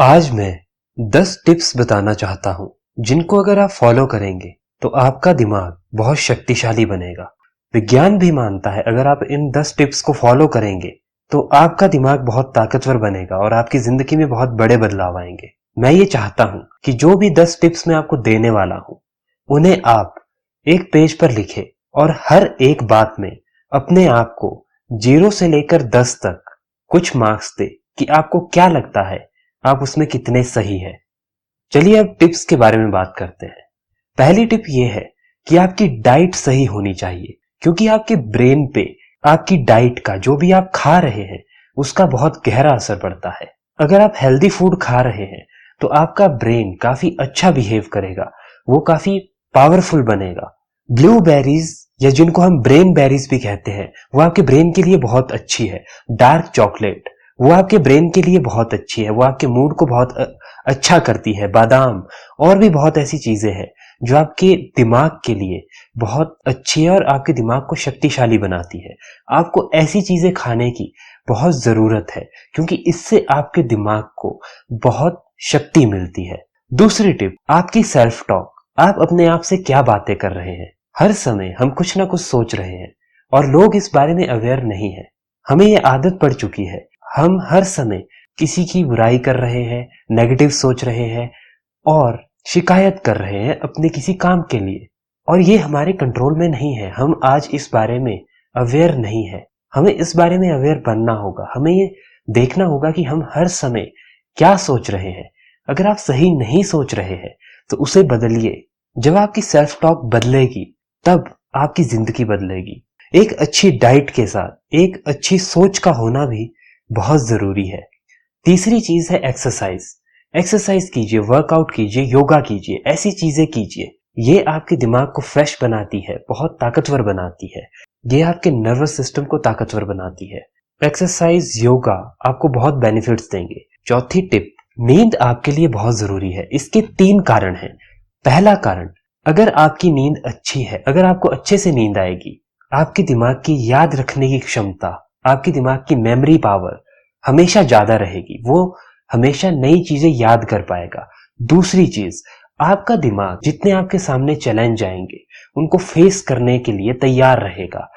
आज मैं 10 टिप्स बताना चाहता हूं जिनको अगर आप फॉलो करेंगे तो आपका दिमाग बहुत शक्तिशाली बनेगा। विज्ञान भी मानता है अगर आप इन 10 टिप्स को फॉलो करेंगे तो आपका दिमाग बहुत ताकतवर बनेगा और आपकी जिंदगी में बहुत बड़े बदलाव आएंगे। मैं ये चाहता हूं कि जो भी 10 टिप्स मैं आपको देने वाला हूं उन्हें आप एक पेज पर लिखें और हर एक बात में अपने आप को 0 से लेकर 10 तक कुछ मार्क्स दे कि आपको क्या लगता है आप उसमें कितने सही है। चलिए अब टिप्स के बारे में बात करते हैं। पहली टिप यह है कि आपकी डाइट सही होनी चाहिए, क्योंकि आपके ब्रेन पे आपकी डाइट का जो भी आप खा रहे हैं उसका बहुत गहरा असर पड़ता है। अगर आप हेल्दी फूड खा रहे हैं तो आपका ब्रेन काफी अच्छा बिहेव करेगा, वो काफी पावरफुल बनेगा। ब्लूबेरीज या जिनको हम ब्रेन बेरीज भी कहते हैं वो आपके ब्रेन के लिए बहुत अच्छी है। डार्क चॉकलेट वो आपके ब्रेन के लिए बहुत अच्छी है, वो आपके मूड को बहुत अच्छा करती है। बादाम और भी बहुत ऐसी चीजें हैं जो आपके दिमाग के लिए बहुत अच्छी है और आपके दिमाग को शक्तिशाली बनाती है। आपको ऐसी चीजें खाने की बहुत जरूरत है क्योंकि इससे आपके दिमाग को बहुत शक्ति मिलती है। दूसरी टिप, आपकी सेल्फ टॉक। आप अपने आप से क्या बातें कर रहे हैं। हर समय हम कुछ ना कुछ सोच रहे हैं और लोग इस बारे में अवेयर नहीं है। हमें ये आदत पड़ चुकी है, हम हर समय किसी की बुराई कर रहे हैं, नेगेटिव सोच रहे हैं और शिकायत कर रहे हैं अपने किसी काम के लिए, और ये हमारे कंट्रोल में नहीं है। हम आज इस बारे में अवेयर नहीं है। हमें इस बारे में अवेयर बनना होगा। हमें ये देखना होगा कि हम हर समय क्या सोच रहे हैं। अगर आप सही नहीं सोच रहे हैं तो उसे बदलिए। जब आपकी सेल्फ टॉक बदलेगी तब आपकी जिंदगी बदलेगी। एक अच्छी डाइट के साथ एक अच्छी सोच का होना भी बहुत जरूरी है। तीसरी चीज है एक्सरसाइज। एक्सरसाइज कीजिए, वर्कआउट कीजिए, योगा कीजिए, ऐसी चीजें कीजिए। ये आपके दिमाग को फ्रेश बनाती है, बहुत ताकतवर बनाती है। ये आपके नर्वस सिस्टम को ताकतवर बनाती है। एक्सरसाइज, योगा आपको बहुत बेनिफिट्स देंगे। चौथी टिप, नींद आपके लिए बहुत जरूरी है। इसके 3 कारण हैं। पहला कारण, अगर आपकी नींद अच्छी है, अगर आपको अच्छे से नींद आएगी, आपके दिमाग की याद रखने की क्षमता, आपके दिमाग की मेमोरी पावर हमेशा ज्यादा रहेगी। वो हमेशा नई चीजें याद कर पाएगा। दूसरी चीज, आपका दिमाग जितने आपके सामने चैलेंज आएंगे उनको फेस करने के लिए तैयार रहेगा।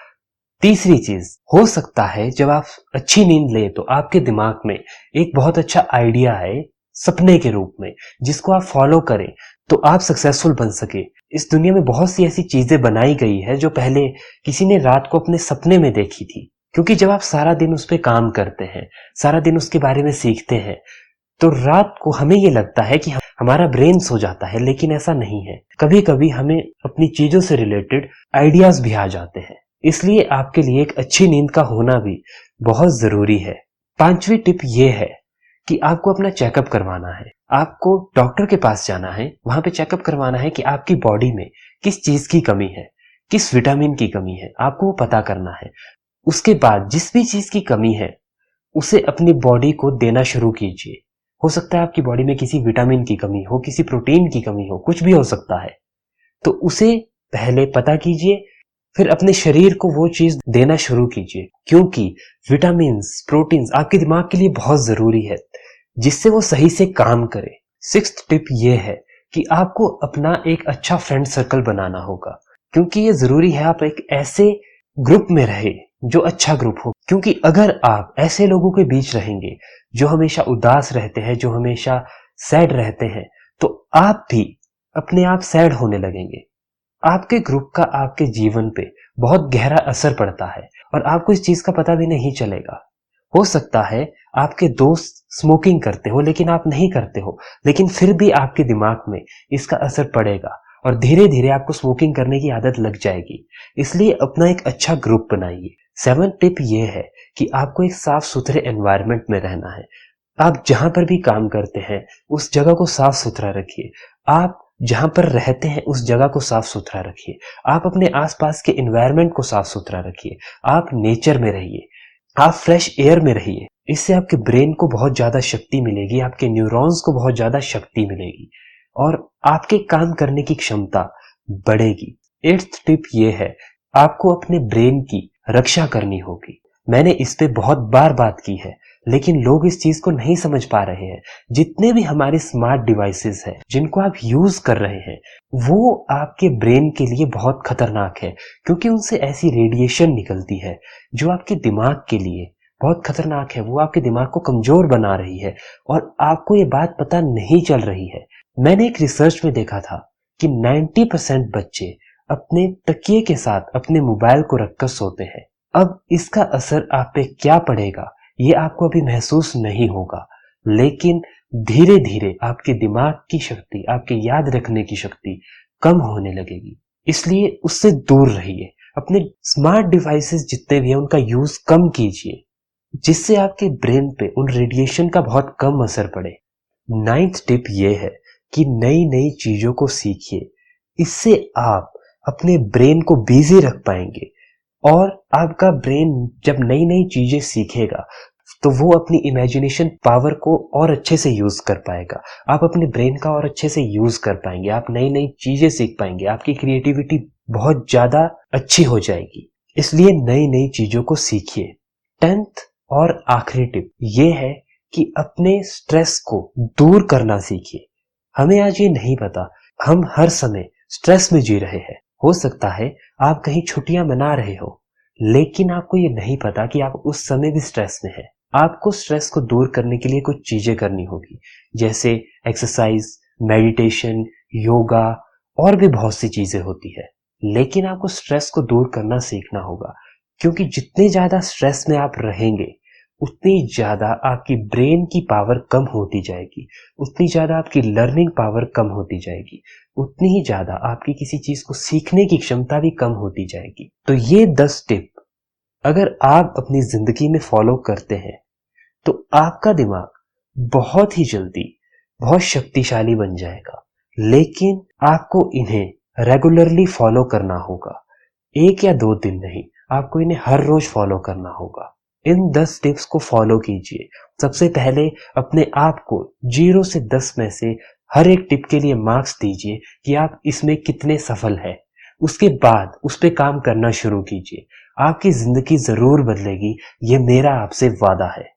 तीसरी चीज, हो सकता है जब आप अच्छी नींद ले तो आपके दिमाग में एक बहुत अच्छा आइडिया आए सपने के रूप में, जिसको आप फॉलो करें तो आप सक्सेसफुल बन सके। इस दुनिया में बहुत सी ऐसी चीजें बनाई गई है जो पहले किसी ने रात को अपने सपने में देखी थी। क्योंकि जब आप सारा दिन उस पर काम करते हैं, सारा दिन उसके बारे में सीखते हैं, तो रात को हमें ये लगता है कि हमारा ब्रेन सो जाता है, लेकिन ऐसा नहीं है। कभी कभी हमें अपनी चीजों से रिलेटेड आइडियाज भी आ जाते हैं। इसलिए आपके लिए एक अच्छी नींद का होना भी बहुत जरूरी है। 5वीं टिप ये है कि आपको अपना चेकअप करवाना है। आपको डॉक्टर के पास जाना है, वहां पे चेकअप करवाना है कि आपकी बॉडी में किस चीज की कमी है, किस विटामिन की कमी है, आपको वो पता करना है। उसके बाद जिस भी चीज की कमी है उसे अपनी बॉडी को देना शुरू कीजिए। हो सकता है आपकी बॉडी में किसी विटामिन की कमी हो, किसी प्रोटीन की कमी हो, कुछ भी हो सकता है। तो उसे पहले पता कीजिए, फिर अपने शरीर को वो चीज देना शुरू कीजिए, क्योंकि विटामिन्स, प्रोटीन्स आपके दिमाग के लिए बहुत जरूरी है, जिससे वो सही से काम करे। 6th टिप ये है कि आपको अपना एक अच्छा फ्रेंड सर्कल बनाना होगा, क्योंकि ये जरूरी है आप एक ऐसे ग्रुप में रहे जो अच्छा ग्रुप हो। क्योंकि अगर आप ऐसे लोगों के बीच रहेंगे जो हमेशा उदास रहते हैं, जो हमेशा सैड रहते हैं, तो आप भी अपने आप सैड होने लगेंगे। आपके ग्रुप का आपके जीवन पे बहुत गहरा असर पड़ता है और आपको इस चीज का पता भी नहीं चलेगा। हो सकता है आपके दोस्त स्मोकिंग करते हो लेकिन आप नहीं करते हो, लेकिन फिर भी आपके दिमाग में इसका असर पड़ेगा और धीरे धीरे आपको स्मोकिंग करने की आदत लग जाएगी। इसलिए अपना एक अच्छा ग्रुप बनाइए। 7th टिप ये है कि आपको एक साफ सुथरे एनवायरनमेंट में रहना है। आप जहां पर भी काम करते हैं उस जगह को साफ सुथरा रखिए। आप जहां पर रहते हैं उस जगह को साफ सुथरा रखिए। आप अपने आसपास के एनवायरनमेंट को साफ सुथरा रखिए। आप नेचर में रहिए, आप फ्रेश एयर में रहिए। इससे आपके ब्रेन को बहुत ज्यादा शक्ति मिलेगी, आपके न्यूरॉन्स को बहुत ज्यादा शक्ति मिलेगी और आपके काम करने की क्षमता बढ़ेगी। 8th टिप ये है, आपको अपने ब्रेन की रक्षा करनी होगी। मैंने इस पे बहुत बार बात की है, लेकिन लोग इस चीज को नहीं समझ पा रहे हैं। जितने भी हमारे स्मार्ट डिवाइसेस हैं जिनको आप यूज कर रहे हैं, वो आपके ब्रेन के लिए बहुत खतरनाक है, क्योंकि उनसे ऐसी रेडिएशन निकलती है जो आपके दिमाग के लिए बहुत खतरनाक है। वो आपके दिमाग को कमजोर बना रही है और आपको ये बात पता नहीं चल रही है। मैंने एक रिसर्च में देखा था कि 90% बच्चे अपने तकिए के साथ अपने मोबाइल को रखकर सोते हैं। अब इसका असर आप पे क्या पड़ेगा ये आपको अभी महसूस नहीं होगा, लेकिन धीरे धीरे आपके दिमाग की शक्ति, आपके याद रखने की शक्ति कम होने लगेगी। इसलिए उससे दूर रहिए। अपने स्मार्ट डिवाइसेस जितने भी हैं उनका यूज कम कीजिए, जिससे आपके ब्रेन पे उन रेडिएशन का बहुत कम असर पड़े। 9th टिप ये है कि नई नई चीजों को सीखिए। इससे आप अपने ब्रेन को बिजी रख पाएंगे, और आपका ब्रेन जब नई नई चीजें सीखेगा तो वो अपनी इमेजिनेशन पावर को और अच्छे से यूज कर पाएगा। आप अपने ब्रेन का और अच्छे से यूज कर पाएंगे, आप नई नई चीजें सीख पाएंगे, आपकी क्रिएटिविटी बहुत ज्यादा अच्छी हो जाएगी। इसलिए नई नई चीजों को सीखिए। 10th और आखिरी टिप ये है कि अपने स्ट्रेस को दूर करना सीखिए। हमें आज ये नहीं पता, हम हर समय स्ट्रेस में जी रहे हैं। हो सकता है आप कहीं छुट्टियां मना रहे हो, लेकिन आपको ये नहीं पता कि आप उस समय भी स्ट्रेस में हैं। आपको स्ट्रेस को दूर करने के लिए कुछ चीजें करनी होगी, जैसे एक्सरसाइज, मेडिटेशन, योगा और भी बहुत सी चीजें होती है। लेकिन आपको स्ट्रेस को दूर करना सीखना होगा, क्योंकि जितने ज्यादा स्ट्रेस में आप रहेंगे उतनी ज्यादा आपकी ब्रेन की पावर कम होती जाएगी, उतनी ज्यादा आपकी लर्निंग पावर कम होती जाएगी, उतनी ही ज्यादा आपकी किसी चीज को सीखने की क्षमता भी कम होती जाएगी। तो ये 10 टिप अगर आप अपनी जिंदगी में फॉलो करते हैं तो आपका दिमाग बहुत ही जल्दी बहुत शक्तिशाली बन जाएगा। लेकिन आपको इन्हें रेगुलरली फॉलो करना होगा, 1 या 2 दिन नहीं, आपको इन्हें हर रोज फॉलो करना होगा। इन 10 टिप्स को फॉलो कीजिए। सबसे पहले अपने आप को 0 से 10 में से हर एक टिप के लिए मार्क्स दीजिए कि आप इसमें कितने सफल हैं। उसके बाद उस पे काम करना शुरू कीजिए। आपकी जिंदगी जरूर बदलेगी, ये मेरा आपसे वादा है।